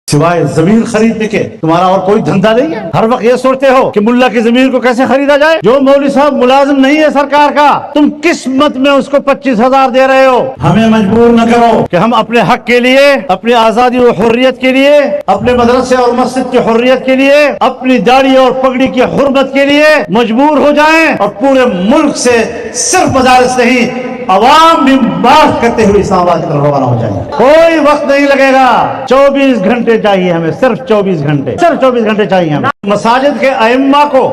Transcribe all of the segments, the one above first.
سوائے زمین خریدنے کے تمہارا اور کوئی دھندا نہیں ہے؟ ہر وقت یہ سوچتے ہو کہ ملا کی زمین کو کیسے خریدا جائے؟ جو مولوی صاحب ملازم نہیں ہے سرکار کا، تم کس مت میں اس کو 25,000 دے رہے ہو؟ ہمیں مجبور نہ کرو کہ ہم اپنے حق کے لیے، اپنی آزادی و حریت کے لیے، اپنے مدرسے اور مسجد کی حریت کے لیے، اپنی داڑھی اور پگڑی کی حرمت کے لیے مجبور ہو جائیں، اور پورے ملک سے صرف مدارس نہیں، عوام بھی بات کرتے ہوئے اسلام آباد کی طرف روانہ ہو جائیں گے۔ کوئی وقت نہیں لگے گا، 24 گھنٹے چاہیے ہمیں، صرف 24 گھنٹے، صرف 24 گھنٹے چاہیے ہمیں۔ مساجد کے ائمہ کو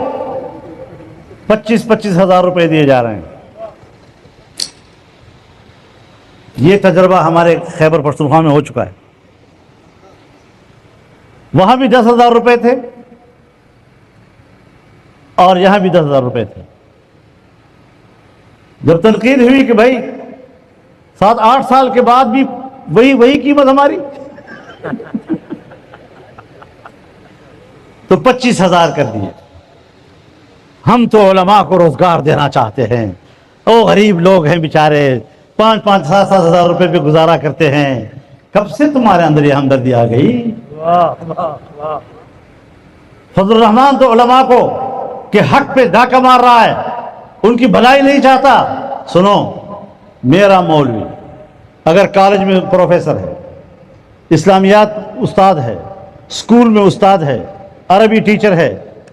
25,000 روپے دیے جا رہے ہیں۔ یہ تجربہ ہمارے خیبر پختونخوا میں ہو چکا ہے، وہاں بھی 10,000 روپے تھے اور یہاں بھی 10,000 روپے تھے۔ جب تنقید ہوئی کہ بھائی 7-8 سال کے بعد بھی وہی قیمت ہماری، تو 25,000 کر دیے۔ ہم تو علماء کو روزگار دینا چاہتے ہیں، او غریب لوگ ہیں بیچارے، 5-5 7 ہزار روپے پہ گزارا کرتے ہیں۔ کب سے تمہارے اندر یہ ہمدردی آ گئی؟ فضل الرحمان تو علماء کو کہ حق پہ ڈاکہ مار رہا ہے، ان کی بھلائی نہیں چاہتا۔ سنو، میرا مولوی اگر کالج میں پروفیسر ہے، اسلامیات استاد ہے، اسکول میں استاد ہے، عربی ٹیچر ہے،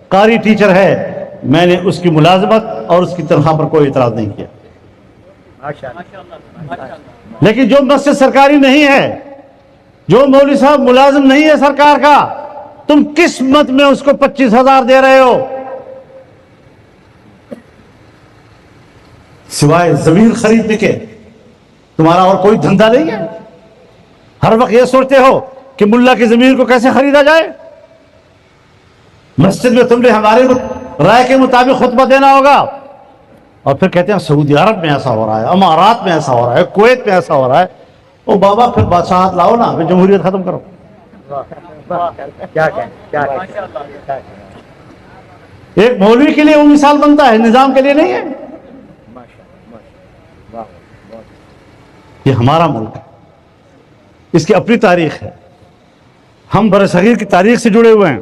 قاری ٹیچر ہے، میں نے اس کی ملازمت اور اس کی تنخواہ پر کوئی اعتراض نہیں کیا۔ لیکن جو مسجد سرکاری نہیں ہے، جو مولوی صاحب ملازم نہیں ہے سرکار کا، تم کس مت میں اس کو 25,000 دے رہے ہو؟ سوائے زمین خریدنے کے تمہارا اور کوئی دھندا نہیں ہے؟ ہر وقت یہ سوچتے ہو کہ ملا کی زمین کو کیسے خریدا جائے؟ مسجد میں تم نے ہمارے رائے کے مطابق خطبہ دینا ہوگا، اور پھر کہتے ہیں سعودی عرب میں ایسا ہو رہا ہے، امارات میں ایسا ہو رہا ہے، کویت میں ایسا ہو رہا ہے۔ او بابا، پھر بادشاہت لاؤ نا، پھر جمہوریت ختم کرو۔ ایک مولوی کے لیے وہ مثال بنتا ہے، نظام کے لیے نہیں ہے۔ یہ ہمارا ملک ہے، اس کی اپنی تاریخ ہے، ہم برصغیر کی تاریخ سے جڑے ہوئے ہیں۔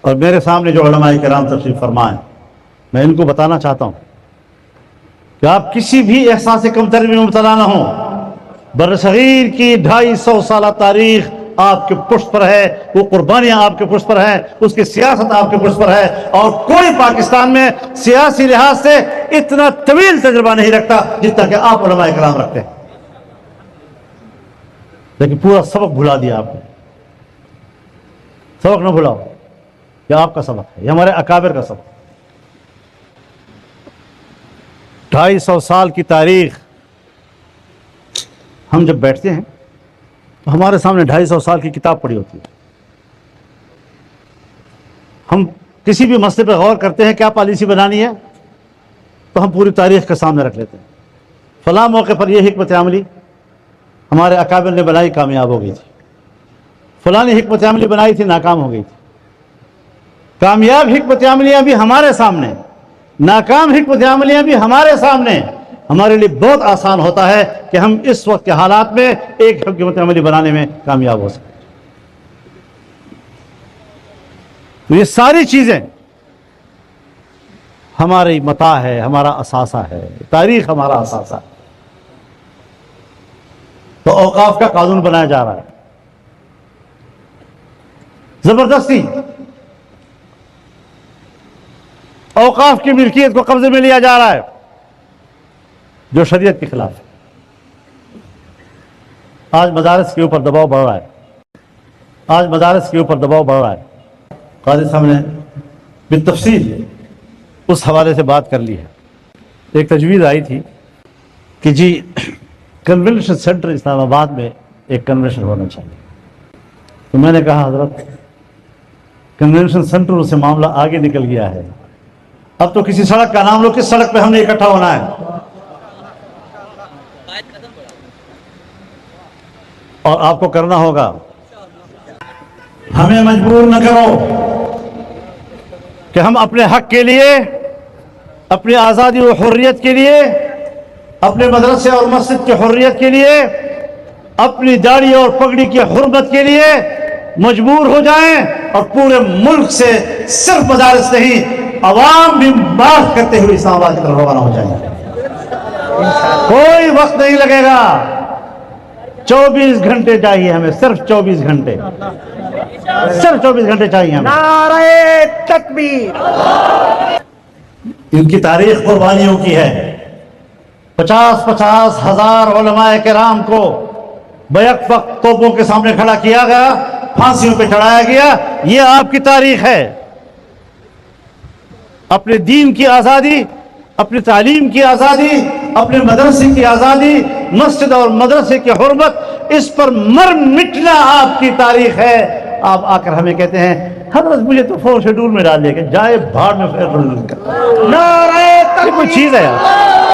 اور میرے سامنے جو علماء کرام تشریف فرما ہیں، میں ان کو بتانا چاہتا ہوں کہ آپ کسی بھی احساس کمتری میں مبتلا نہ ہوں۔ برصغیر کی 250 سالہ تاریخ آپ کے پشت پر ہے، وہ قربانیاں آپ کے پشت پر ہیں، اس کی سیاست آپ کے پشت پر ہے، اور کوئی پاکستان میں سیاسی لحاظ سے اتنا طویل تجربہ نہیں رکھتا جتنا کہ آپ علماء کرام رکھتے ہیں۔ لیکن پورا سبق بھلا دیا آپ نے۔ سبق نہ بھلاؤ، یہ آپ کا سبق ہے، یہ ہمارے اکابر کا سبق۔ 250 سال کی تاریخ، ہم جب بیٹھتے ہیں تو ہمارے سامنے 250 سال کی کتاب پڑی ہوتی ہے۔ ہم کسی بھی مسئلے پہ غور کرتے ہیں، کیا پالیسی بنانی ہے، تو ہم پوری تاریخ کے سامنے رکھ لیتے ہیں۔ فلاں موقع پر یہ حکمت عملی ہمارے اکابر نے بنائی، کامیاب ہو گئی تھی، فلانی حکمت عملی بنائی تھی، ناکام ہو گئی تھی۔ کامیاب حکمت عملیاں بھی ہمارے سامنے، ناکام حکمت عملیاں بھی ہمارے سامنے۔ ہمارے لیے بہت آسان ہوتا ہے کہ ہم اس وقت کے حالات میں ایک حکمت عملی بنانے میں کامیاب ہو سکیں۔ تو یہ ساری چیزیں ہماری متاع ہے، ہمارا اثاثہ ہے، تاریخ ہمارا اثاثہ ہے۔ تو اوقاف کا قانون بنایا جا رہا ہے، زبردستی اوقاف کی ملکیت کو قبضے میں لیا جا رہا ہے، جو شریعت کے خلاف ہے۔ آج مدارس کے اوپر دباؤ بڑھ رہا ہے، آج مدارس کے اوپر دباؤ بڑھ رہا ہے۔ قاضی صاحب نے بالتفصیل اس حوالے سے بات کر لی ہے۔ ایک تجویز آئی تھی کہ جی کنونشن سینٹر اسلام آباد میں ایک کنونشن ہونا چاہیے، تو میں نے کہا حضرت کنونشن سینٹر سے معاملہ آگے نکل گیا ہے، اب تو کسی سڑک کا نام لو، کس سڑک پہ ہم نے اکٹھا ہونا ہے، اور آپ کو کرنا ہوگا۔ ہمیں مجبور نہ کرو کہ ہم اپنے حق کے لیے، اپنی آزادی و حریت کے لیے، اپنے مدرسے اور مسجد کی حریت کے لیے اپنی داڑھی اور پگڑی کی حرمت کے لیے مجبور ہو جائیں اور پورے ملک سے صرف مدارس نہیں عوام بھی مارچ کرتے ہوئے اسلام آباد کی طرف روانہ ہو جائیں. کوئی وقت نہیں لگے گا. 24 گھنٹے چاہیے ہمیں, صرف 24 گھنٹے, صرف 24 گھنٹے چاہیے ہمیں. نعرہ تکبیر. ان کی تاریخ قربانیوں کی ہے. 50 ہزار علماء کرام کو بیک وقت توپوں کے سامنے کھڑا کیا گیا, پھانسیوں پہ چڑھایا گیا. یہ آپ کی تاریخ ہے. اپنے دین کی آزادی, اپنی تعلیم کی آزادی, اپنے مدرسے کی آزادی, مسجد اور مدرسے کی حرمت, اس پر مر مٹنا آپ کی تاریخ ہے. آپ آ کر ہمیں کہتے ہیں حضرت مجھے تو 4 شیڈول میں ڈال دیا کہ جائے بھاڑ میں. نعرہ یہ کوئی چیز ہے یار.